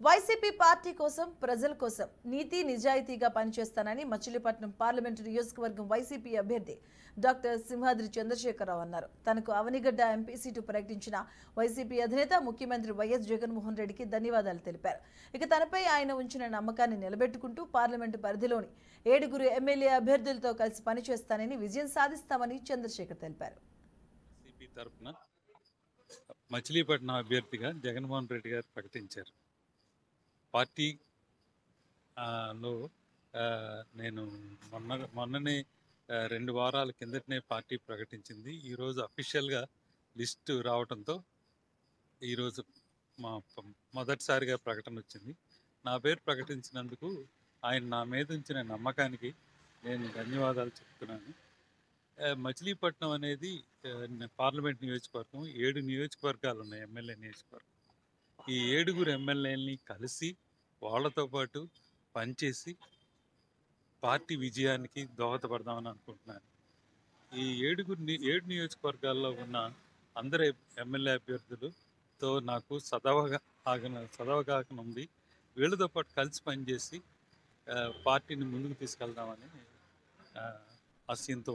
YCP party కోసం ప్రజల కోసం నీతి నిజాయితీగా పనిచేస్తానని మచిలీపట్నం పార్లమెంటు నియోజకవర్గం వైసీపీ అభ్యర్థి డాక్టర్ సింహాద్రి చంద్రశేఖరరావు అన్నారు. తనకు అవనిగడ్డ ఎంపీ సీటు ప్రకటించిన వైసీపీ అధినేత ముఖ్యమంత్రి వైఎస్ జగన్మోహన్ రెడ్డికి ధన్యవాదాలు తెలిపారు. ఇక తనపై ఆయన ఉంచిన నమ్మకాన్ని నిలబెట్టుకుంటూ పార్లమెంటు పరిధిలోని 7 ఎమ్మెల్యే అభ్యర్థులతో కలిసి పనిచేస్తానని విజయం సాధిస్తామని చంద్రశేఖర్ తెలిపారు. మచిలీపట్నం అభ్యర్థిగా జగన్మోహన్ రెడ్డి గారు ప్రకటించారు. పార్టీ లో నేను మొన్ననే 2 వారాల కిందటనే పార్టీ ప్రకటించింది. ఈరోజు అఫీషియల్గా లిస్టు రావడంతో ఈరోజు మొదటిసారిగా ప్రకటన వచ్చింది. నా పేరు ప్రకటించినందుకు ఆయన నా మీద ఉంచిన నమ్మకానికి నేను ధన్యవాదాలు చెప్తున్నాను. మచిలీపట్నం అనేది పార్లమెంట్ నియోజకవర్గం. 7 నియోజకవర్గాలు ఉన్నాయి, ఎమ్మెల్యే నియోజకవర్గం. ఈ 7 ఎమ్మెల్యేలని కలిసి వాళ్ళతో పాటు పనిచేసి పార్టీ విజయానికి దోహదపడదామని అనుకుంటున్నాను. ఈ 7 నియోజకవర్గాల్లో ఉన్న అందరు ఎమ్మెల్యే అభ్యర్థులతో నాకు సదవగాహన ఉంది. వీళ్ళతో పాటు కలిసి పనిచేసి పార్టీని ముందుకు తీసుకెళ్దామని ఆశయంతో